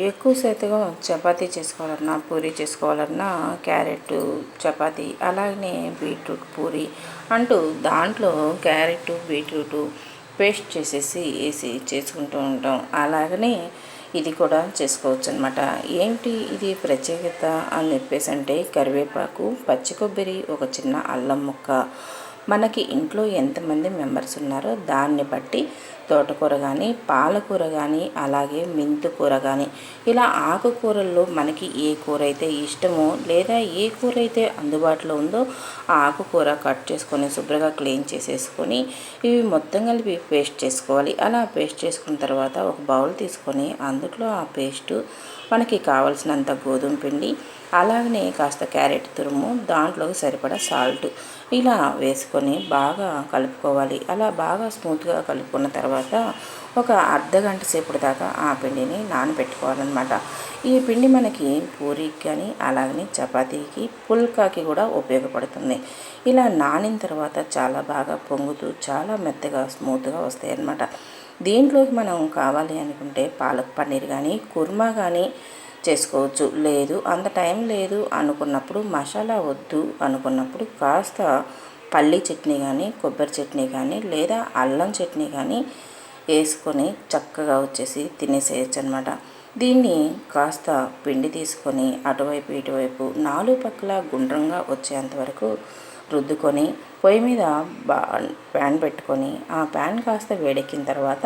ఎక్కువ శాతం చపాతీ చేసుకోవాలన్నా పూరీ చేసుకోవాలన్నా క్యారెట్ చపాతీ అలాగనే బీట్రూట్ పూరీ అంటూ దాంట్లో క్యారెట్ బీట్రూట్ పేస్ట్ చేసేసి వేసి చేసుకుంటూ ఉంటాం. అలాగనే ఇది కూడా చేసుకోవచ్చు అనమాట. ఏంటి ఇది ప్రత్యేకత అని చెప్పేసి అంటే కరివేపాకు, పచ్చి కొబ్బరి, ఒక చిన్న అల్లం ముక్క, మనకి ఇంట్లో ఎంతమంది మెంబర్స్ ఉన్నారో దాన్ని బట్టి తోటకూర కానీ, పాలకూర కానీ, అలాగే మెంతి కూర కానీ, ఇలా ఆకుకూరల్లో మనకి ఏ కూర అయితే ఇష్టమో లేదా ఏ కూర అయితే అందుబాటులో ఉందో ఆ ఆకుకూర కట్ చేసుకొని శుభ్రంగా క్లీన్ చేసేసుకొని ఇవి మొత్తం కలిపి పేస్ట్ చేసుకోవాలి. అలా పేస్ట్ చేసుకున్న తర్వాత ఒక బౌల్ తీసుకొని అందులో ఆ పేస్టు మనకి కావలసినంత గోధుమ పిండి, అలాగనే కాస్త క్యారెట్ తురుము, దాంట్లోకి సరిపడా సాల్ట్ ఇలా వేసుకొని బాగా కలుపుకోవాలి. అలా బాగా స్మూత్గా కలుపుకున్న తర్వాత ఒక అర్ధగంట సేపటి దాకా ఆ పిండిని నానబెట్టుకోవాలన్నమాట. ఈ పిండి మనకి పూరీకి కానీ అలాగనే చపాతీకి, పుల్కాకి కూడా ఉపయోగపడుతుంది. ఇలా నానిన తర్వాత చాలా బాగా పొంగుతూ చాలా మెత్తగా స్మూత్గా వస్తాయి అన్నమాట. దీంట్లోకి మనం కావాలి అనుకుంటే పాలక్ పన్నీర్ కానీ, కుర్మా కానీ చేసుకోవచ్చు. లేదు అంత టైం లేదు అనుకున్నప్పుడు, మసాలా వద్దు అనుకున్నప్పుడు కాస్త పల్లీ చట్నీ కానీ, కొబ్బరి చట్నీ కానీ, లేదా అల్లం చట్నీ కానీ వేసుకొని చక్కగా వచ్చేసి తినేసేయచ్చు అనమాట. దీన్ని కాస్త పిండి తీసుకొని అటువైపు ఇటువైపు నాలుగు పక్కల గుండ్రంగా వచ్చేంత వరకు రుద్దుకొని పొయ్యి మీద ప్యాన్ పెట్టుకొని ఆ ప్యాన్ కాస్త వేడెక్కిన తర్వాత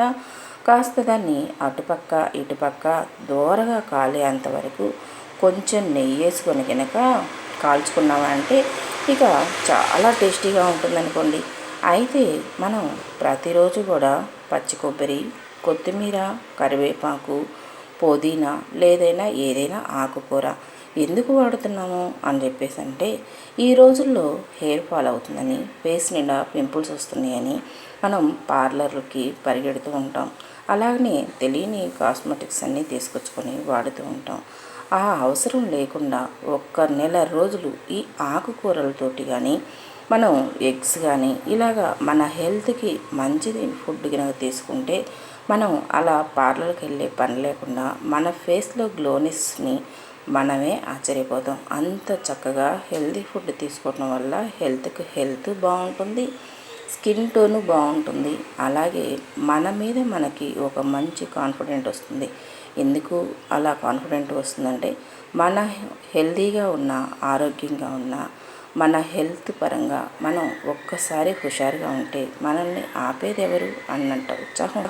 కాస్త దాన్ని అటుపక్క ఇటుపక్క దోరగా కాలేంత వరకు కొంచెం నెయ్యి వేసుకొని కనుక కాల్చుకున్నామంటే ఇక చాలా టేస్టీగా ఉంటుందనుకోండి. అయితే మనం ప్రతిరోజు కూడా పచ్చి కొబ్బరి, కొత్తిమీర, కరివేపాకు, పుదీనా లేదైనా ఏదైనా ఆకుకూర ఎందుకు వాడుతున్నాము అని చెప్పేసి అంటే ఈ రోజుల్లో హెయిర్ ఫాల్ అవుతుందని, ఫేస్ నిండా పింపుల్స్ వస్తున్నాయని మనం పార్లర్లకి పరిగెడుతూ ఉంటాం. అలాగనే తెలియని కాస్మెటిక్స్ అన్నీ తీసుకొచ్చుకొని వాడుతూ ఉంటాం. ఆ అవసరం లేకుండా ఒక్క నెల రోజులు ఈ ఆకుకూరలతోటి కానీ, మనం ఎగ్స్ కానీ ఇలాగా మన హెల్త్కి మంచిది ఫుడ్ కనుక తీసుకుంటే మనం అలా పార్లర్కి వెళ్ళే పని లేకుండా మన ఫేస్లో గ్లోనెస్ని మనమే ఆశ్చర్యపోతాం. అంత చక్కగా హెల్తీ ఫుడ్ తీసుకోవడం వల్ల హెల్త్కి హెల్త్ బాగుంటుంది, స్కిన్ టోను బాగుంటుంది. అలాగే మన మీద మనకి ఒక మంచి కాన్ఫిడెంట్ వస్తుంది. ఎందుకు అలా కాన్ఫిడెంట్ వస్తుందంటే మన హెల్తీగా ఉన్న, ఆరోగ్యంగా ఉన్న, మన హెల్త్ పరంగా మనం ఒక్కసారి హుషారుగా ఉంటే మనల్ని ఆపేది ఎవరు అన్నంత ఉత్సాహం